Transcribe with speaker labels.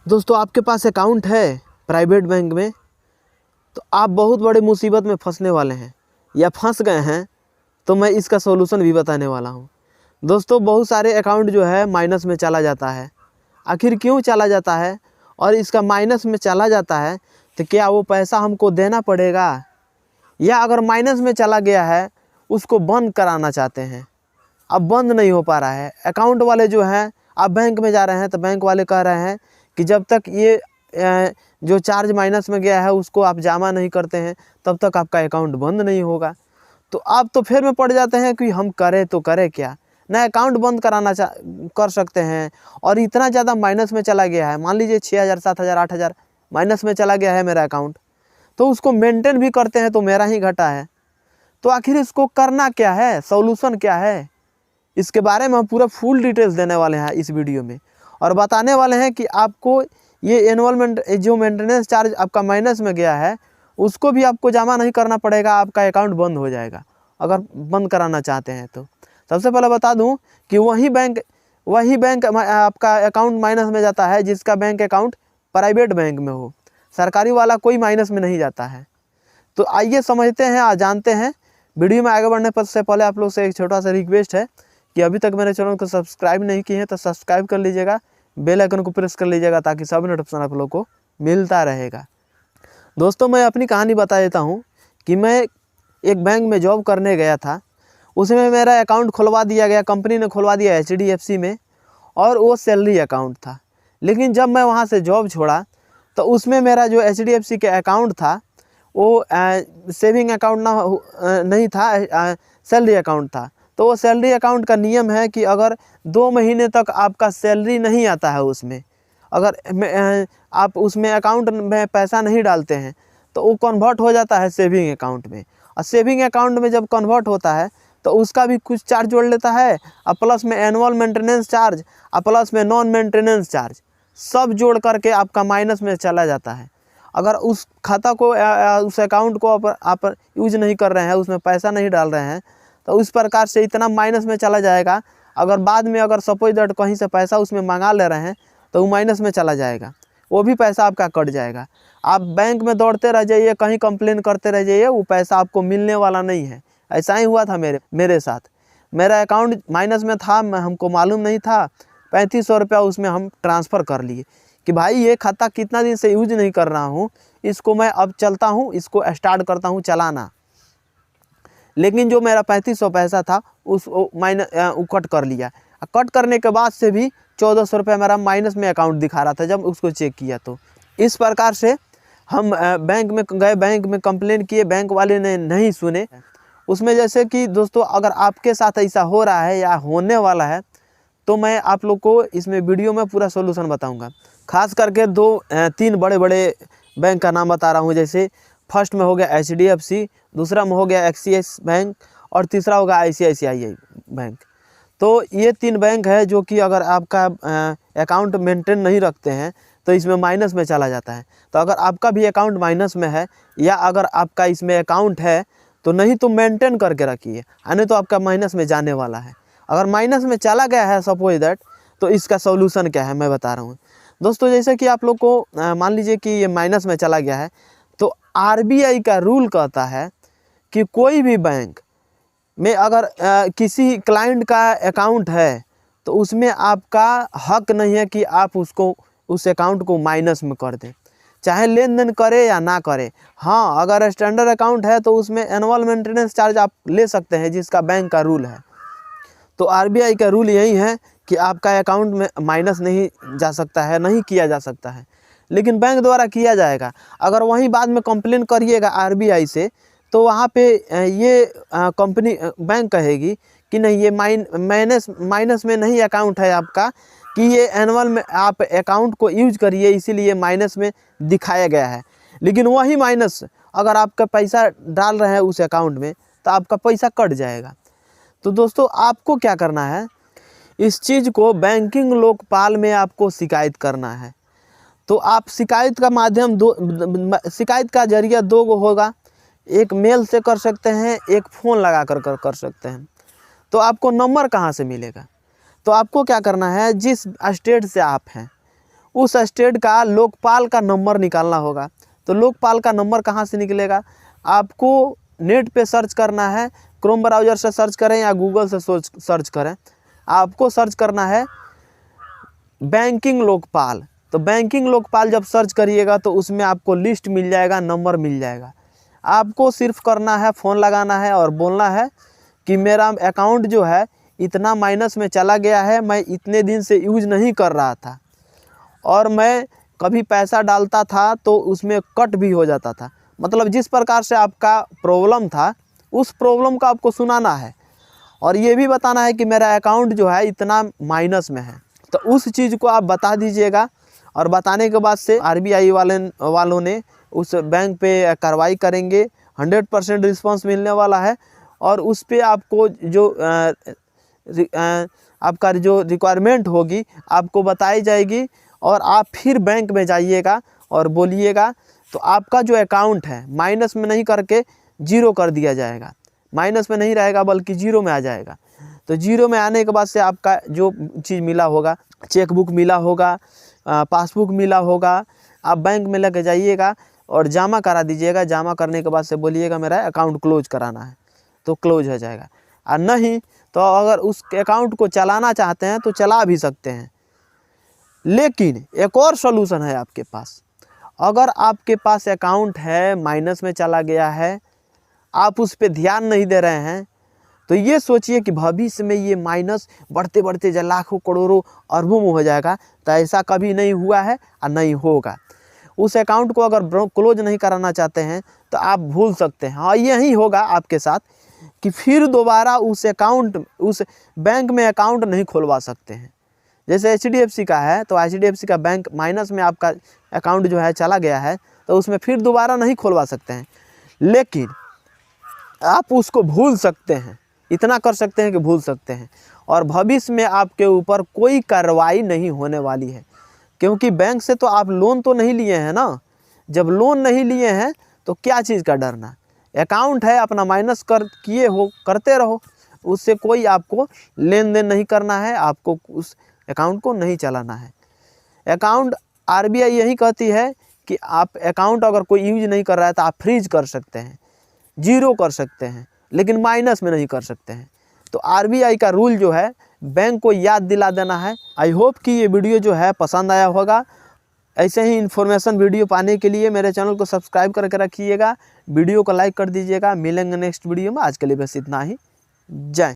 Speaker 1: दोस्तों आपके पास अकाउंट है प्राइवेट बैंक में तो आप बहुत बड़ी मुसीबत में फंसने वाले हैं या फंस गए हैं, तो मैं इसका सॉल्यूशन भी बताने वाला हूं। दोस्तों बहुत सारे अकाउंट जो है माइनस में चला जाता है। आखिर क्यों चला जाता है और इसका माइनस में चला जाता है तो क्या वो पैसा हमको देना पड़ेगा, या अगर माइनस में चला गया है उसको बंद कराना चाहते हैं, अब बंद नहीं हो पा रहा है। अकाउंट वाले जो हैं, आप बैंक में जा रहे हैं तो बैंक वाले कह रहे हैं कि जब तक ये जो चार्ज माइनस में गया है उसको आप जमा नहीं करते हैं तब तक आपका अकाउंट बंद नहीं होगा। तो आप तो फिर में पड़ जाते हैं कि हम करें तो करें क्या, ना अकाउंट बंद कर सकते हैं और इतना ज़्यादा माइनस में चला गया है। मान लीजिए 6,000 7,000 8,000 माइनस में चला गया है मेरा अकाउंट, तो उसको मेंटेन भी करते हैं तो मेरा ही घाटा है। तो आखिर इसको करना क्या है, सॉल्यूशन क्या है, इसके बारे में हम पूरा फुल डिटेल्स देने वाले हैं इस वीडियो में और बताने वाले हैं कि आपको ये एनुअल जो मेंटेनेंस चार्ज आपका माइनस में गया है उसको भी आपको जमा नहीं करना पड़ेगा, आपका अकाउंट बंद हो जाएगा अगर बंद कराना चाहते हैं तो। सबसे पहले बता दूं कि वही बैंक आपका अकाउंट माइनस में जाता है जिसका बैंक अकाउंट प्राइवेट बैंक में हो, सरकारी वाला कोई माइनस में नहीं जाता है। तो आइए समझते हैं और जानते हैं। वीडियो में आगे बढ़ने से पहले आप लोग से एक छोटा सा रिक्वेस्ट है कि अभी तक मेरे चैनल को सब्सक्राइब नहीं किए हैं तो सब्सक्राइब कर लीजिएगा, बेल आइकन को प्रेस कर लीजिएगा ताकि सभी नोटिफिकेशन आप लोग को मिलता रहेगा। दोस्तों मैं अपनी कहानी बता देता हूँ कि मैं एक बैंक में जॉब करने गया था, उसमें मेरा अकाउंट खुलवा दिया गया, कंपनी ने खुलवा दिया HDFC में, और वो सैलरी अकाउंट था। लेकिन जब मैं वहाँ से जॉब छोड़ा तो उसमें मेरा जो HDFC के अकाउंट था वो सेविंग अकाउंट नहीं था, सैलरी अकाउंट था। तो वो सैलरी अकाउंट का नियम है कि अगर 2 महीने तक आपका सैलरी नहीं आता है उसमें, अगर आप उसमें अकाउंट में पैसा नहीं डालते हैं तो वो कन्वर्ट हो जाता है सेविंग अकाउंट में, और सेविंग अकाउंट में जब कन्वर्ट होता है तो उसका भी कुछ चार्ज जोड़ लेता है, और प्लस में एनुअल मेंटेनेंस चार्ज और प्लस में नॉन मेंटेनेंस चार्ज सब जोड़ करके आपका माइनस में चला जाता है। अगर उस खाता को उस अकाउंट को आप यूज नहीं कर रहे हैं, उसमें पैसा नहीं डाल रहे हैं, तो उस प्रकार से इतना माइनस में चला जाएगा। अगर बाद में अगर सपोज दैट कहीं से पैसा उसमें मंगा ले रहे हैं तो वो माइनस में चला जाएगा, वो भी पैसा आपका कट जाएगा। आप बैंक में दौड़ते रह जाइए, कहीं कंप्लेन करते रह जाइए, वो पैसा आपको मिलने वाला नहीं है। ऐसा ही हुआ था मेरे साथ। मेरा अकाउंट माइनस में था, हमको मालूम नहीं था, 3500 रुपया उसमें हम ट्रांसफ़र कर लिए कि भाई ये खाता कितना दिन से यूज नहीं कर रहा हूँ, इसको मैं अब चलता हूँ, इसको स्टार्ट करता हूँ चलाना। लेकिन जो मेरा 3500 पैसा था उस कट कर लिया। कट करने के बाद से भी 1400 रुपये मेरा माइनस में अकाउंट दिखा रहा था जब उसको चेक किया। तो इस प्रकार से हम बैंक में गए, बैंक में कंप्लेन किए, बैंक वाले ने नहीं सुने। उसमें जैसे कि दोस्तों अगर आपके साथ ऐसा हो रहा है या होने वाला है तो मैं आप लोग को इसमें वीडियो में पूरा सोल्यूशन बताऊंगा। खास करके 2-3 बड़े बड़े बैंक का नाम बता रहा हूं, जैसे फर्स्ट में हो गया HDFC, दूसरा में हो गया एक्सिस बैंक और तीसरा होगा ICICI बैंक। तो ये 3 बैंक है जो कि अगर आपका अकाउंट मेंटेन नहीं रखते हैं तो इसमें माइनस में चला जाता है। तो अगर आपका भी अकाउंट माइनस में है या अगर आपका इसमें अकाउंट है तो नहीं तो मेंटेन करके रखिए, नहीं तो आपका माइनस में जाने वाला है। अगर माइनस में चला गया है सपोज दैट, तो इसका सॉल्यूशन क्या है मैं बता रहा हूँ। दोस्तों जैसे कि आप लोग को मान लीजिए कि ये माइनस में चला गया है, तो RBI का रूल कहता है कि कोई भी बैंक में अगर किसी क्लाइंट का अकाउंट है तो उसमें आपका हक नहीं है कि आप उस अकाउंट को माइनस में कर दें, चाहे लेन देन करे या ना करे। हाँ, अगर स्टैंडर्ड अकाउंट है तो उसमें एनुअल मेंटेनेंस चार्ज आप ले सकते हैं जिसका बैंक का रूल है। तो RBI का रूल यही है कि आपका अकाउंट में माइनस नहीं जा सकता है, नहीं किया जा सकता है, लेकिन बैंक द्वारा किया जाएगा। अगर वहीं बाद में कंप्लेन करिएगा RBI से तो वहाँ पे ये कंपनी बैंक कहेगी कि नहीं ये माइनस में नहीं अकाउंट है आपका, कि ये एनुअल में आप अकाउंट को यूज करिए इसीलिए माइनस में दिखाया गया है। लेकिन वही माइनस अगर आपका पैसा डाल रहे हैं उस अकाउंट में तो आपका पैसा कट जाएगा। तो दोस्तों आपको क्या करना है, इस चीज़ को बैंकिंग लोकपाल में आपको शिकायत करना है। तो आप शिकायत का माध्यम शिकायत का जरिया 2 होगा, एक मेल से कर सकते हैं, एक फ़ोन लगा कर सकते हैं। तो आपको नंबर कहाँ से मिलेगा, तो आपको क्या करना है, जिस स्टेट से आप हैं उस स्टेट का लोकपाल का नंबर निकालना होगा। तो लोकपाल का नंबर कहाँ से निकलेगा? आपको नेट पे सर्च करना है, क्रोम ब्राउज़र से सर्च करें या गूगल से सर्च करें, आपको सर्च करना है बैंकिंग लोकपाल। तो बैंकिंग लोकपाल जब सर्च करिएगा तो उसमें आपको लिस्ट मिल जाएगा, नंबर मिल जाएगा। आपको सिर्फ करना है, फ़ोन लगाना है और बोलना है कि मेरा अकाउंट जो है इतना माइनस में चला गया है, मैं इतने दिन से यूज़ नहीं कर रहा था और मैं कभी पैसा डालता था तो उसमें कट भी हो जाता था। मतलब जिस प्रकार से आपका प्रॉब्लम था उस प्रॉब्लम का आपको सुनाना है और ये भी बताना है कि मेरा अकाउंट जो है इतना माइनस में है। तो उस चीज़ को आप बता दीजिएगा और बताने के बाद से आरबीआई वालों ने उस बैंक पे कार्रवाई करेंगे। 100% रिस्पांस मिलने वाला है और उस पे आपको जो आपका जो रिक्वायरमेंट होगी आपको बताई जाएगी और आप फिर बैंक में जाइएगा और बोलिएगा तो आपका जो अकाउंट है माइनस में नहीं करके जीरो कर दिया जाएगा। माइनस में नहीं रहेगा बल्कि जीरो में आ जाएगा। तो जीरो में आने के बाद से आपका जो चीज़ मिला होगा, चेक बुक मिला होगा, पासबुक मिला होगा, आप बैंक में लेके जाइएगा और जमा करा दीजिएगा। जमा करने के बाद से बोलिएगा मेरा अकाउंट क्लोज कराना है, तो क्लोज हो जाएगा। और नहीं तो अगर उस अकाउंट को चलाना चाहते हैं तो चला भी सकते हैं। लेकिन एक और सॉल्यूशन है आपके पास। अगर आपके पास अकाउंट है माइनस में चला गया है, आप उस पर ध्यान नहीं दे रहे हैं, तो ये सोचिए कि भविष्य में ये माइनस बढ़ते बढ़ते जब लाखों करोड़ों अरबों में हो जाएगा। तो ऐसा कभी नहीं हुआ है और नहीं होगा। उस अकाउंट को अगर क्लोज नहीं कराना चाहते हैं तो आप भूल सकते हैं। हाँ, यही होगा आपके साथ कि फिर दोबारा उस बैंक में अकाउंट नहीं खुलवा सकते हैं। जैसे HDFC का है तो HDFC का बैंक माइनस में आपका अकाउंट जो है चला गया है तो उसमें फिर दोबारा नहीं खुलवा सकते हैं। लेकिन आप उसको भूल सकते हैं, इतना कर सकते हैं कि भूल सकते हैं और भविष्य में आपके ऊपर कोई कार्रवाई नहीं होने वाली है। क्योंकि बैंक से तो आप लोन तो नहीं लिए हैं ना। जब लोन नहीं लिए हैं तो क्या चीज़ का डरना। अकाउंट है अपना माइनस करते रहो, उससे कोई आपको लेन देन नहीं करना है, आपको उस अकाउंट को नहीं चलाना है। अकाउंट आरबीआई यही कहती है कि आप अकाउंट अगर कोई यूज नहीं कर रहा है तो आप फ्रीज कर सकते हैं, जीरो कर सकते हैं, लेकिन माइनस में नहीं कर सकते हैं। तो आरबीआई का रूल जो है बैंक को याद दिला देना है। आई होप कि ये वीडियो जो है पसंद आया होगा। ऐसे ही इन्फॉर्मेशन वीडियो पाने के लिए मेरे चैनल को सब्सक्राइब करके रखिएगा, वीडियो को लाइक कर दीजिएगा। मिलेंगे नेक्स्ट वीडियो में। आज के लिए बस इतना ही। जय।